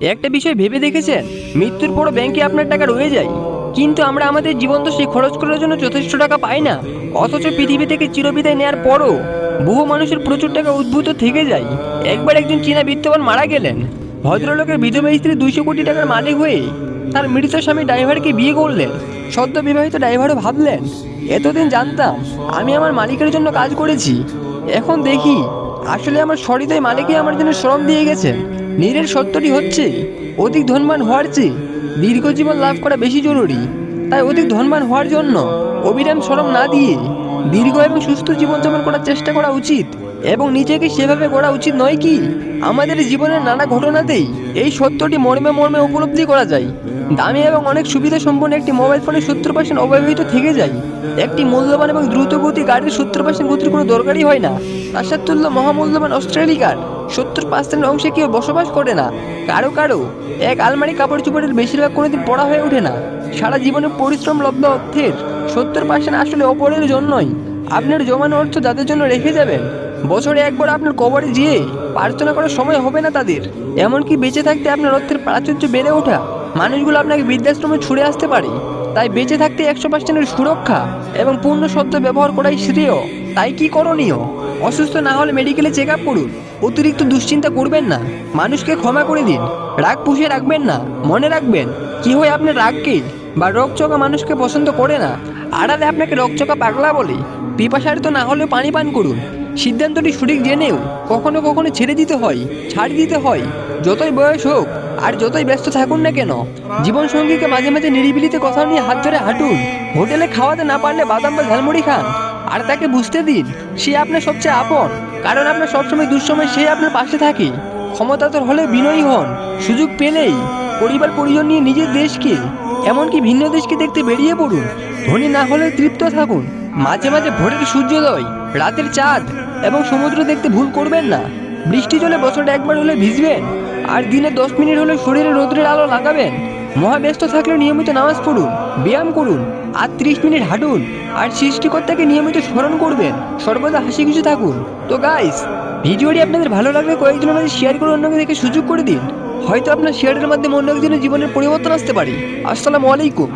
একটা বিষয় ভেবে দেখেছেন, মৃত্যুর পরও ব্যাংকে আপনার টাকা রয়ে যায়, কিন্তু আমরা আমাদের জীবন তো সেই খরচ করার জন্য যথেষ্ট টাকা পাই না। অথচ পৃথিবী থেকে চিরবিদায় নেওয়ার পরও বহু মানুষের প্রচুর টাকা উদ্ভূত থেকে যায়। একবার একজন চীনা বিত্তবান মারা গেলেন। ভদ্রলোকের বিধবা স্ত্রী 200 কোটি টাকার মালিক হয়ে তার মৃত স্বামী ড্রাইভারকে বিয়ে করলেন। সদ্য বিবাহিত ড্রাইভারও ভাবলেন, এতদিন জানতাম আমি আমার মালিকের জন্য কাজ করেছি, এখন দেখি আসলে আমার সহৃদয় মালিকই আমার জন্য শ্রম দিয়ে গেছেন। নীরের সত্যটি হচ্ছে, অধিক ধনবান হওয়ার চেয়ে দীর্ঘ জীবন লাভ করা বেশি জরুরি। তাই অধিক ধনবান হওয়ার জন্য অবিরাম শ্রম না দিয়ে দীর্ঘ এবং সুস্থ জীবনযাপন করার চেষ্টা করা উচিত, এবং নিজেকে সেভাবে গড়া উচিত নয় কি? আমাদের জীবনের নানা ঘটনাতেই এই সত্যটি মর্মে মর্মে উপলব্ধি করা যায়। দামি এবং অনেক সুবিধা সম্পন্ন একটি মোবাইল ফোনের 70% অব্যবহৃত থেকে যায়। একটি মূল্যবান এবং দ্রুতগতি গাড়ির 70% গতির কোনো দরকারই হয় না। প্রাসাদতুল্য মহামূল্যবান অস্ট্রেলিকার 70% অংশে কেউ বসবাস করে না। কারো কারো এক আলমারি কাপড় চোপড়ের বেশিরভাগ কোনোদিন পড়া হয়ে ওঠে না। সারা জীবনে পরিশ্রম লব্ধ অর্থের 70% আসলে অপরের জন্যই। আপনার জমানো অর্থ যাদের জন্য রেখে যাবেন, বছরে একবার আপনার কবরে যেয়ে প্রার্থনা করার সময় হবে না তাদের। এমনকি বেঁচে থাকতে আপনার অর্থের প্রাচুর্য বেড়ে ওঠা মানুষগুলো আপনাকে বৃদ্ধাশ্রমে ছুড়ে আসতে পারে। তাই বেঁচে থাকতে 100% সুরক্ষা এবং পূর্ণ সদ্য ব্যবহার করাই শ্রেয়। তাই কি করণীয়? অসুস্থ না হলে মেডিকেলে চেক আপ করুন। অতিরিক্ত দুশ্চিন্তা করবেন না। মানুষকে ক্ষমা করে দিন। রাগ পুষে রাখবেন না। মনে রাখবেন, কি হয় আপনার রাগকে বা রকচকা মানুষকে পছন্দ করে না। আড়ালে আপনাকে রকচকা পাগলা বলে। পিপাসার্ত না হলেও পানি পান করুন। সিদ্ধান্তটি সঠিক জেনেও কখনো কখনো ছেড়ে দিতে হয়, ছাড় দিতে হয়। যতই বয়স হোক আর যতই ব্যস্ত থাকুন না কেন, জীবন সঙ্গীকে মাঝে মাঝে নিরিবিলিতে কথা নিয়ে হাত ধরে হাঁটুন। হোটেলে খাওয়াতে না পারলে বাদাম বা ঝালমুড়ি খান, আর তাকে বুঝতে দিন সে আপনার সবচেয়ে আপন, কারণ আপনার সবসময় দুঃসময় সে আপনার পাশে থাকে। ক্ষমতাধর হলে বিনয়ী হন। সুযোগ পেলেই পরিবার পরিজন নিয়ে নিজের দেশকে, এমনকি ভিন্ন দেশকে দেখতে বেরিয়ে পড়ুন। ধনী না হলে তৃপ্ত থাকুন। মাঝে মাঝে ভোরের সূর্যোদয়, রাতের চাঁদ এবং সমুদ্র দেখতে ভুল করবেন না। বৃষ্টি জলে বছরে একবার হলে ভিজবেন, আর দিনে 10 মিনিট হলে শরীরে রৌদ্রের আলো লাগাবেন। মহাব্যস্ত থাকলে নিয়মিত নামাজ পড়ুন, ব্যায়াম করুন, আর 30 মিনিট হাঁটুন। আর সৃষ্টিকর্তাকে নিয়মিত স্মরণ করবেন। সর্বদা হাসি খুশি থাকুন। তো গাইস, ভিডিওটি আপনাদের ভালো লাগলে কয়েকজনের মাঝে শেয়ার করে অন্যকে দেখে সুযোগ করে দিন। হয়তো আপনার শেয়ারের মাধ্যমে অন্য একজনের জীবনের পরিবর্তন আসতে পারে। আসসালামু আলাইকুম।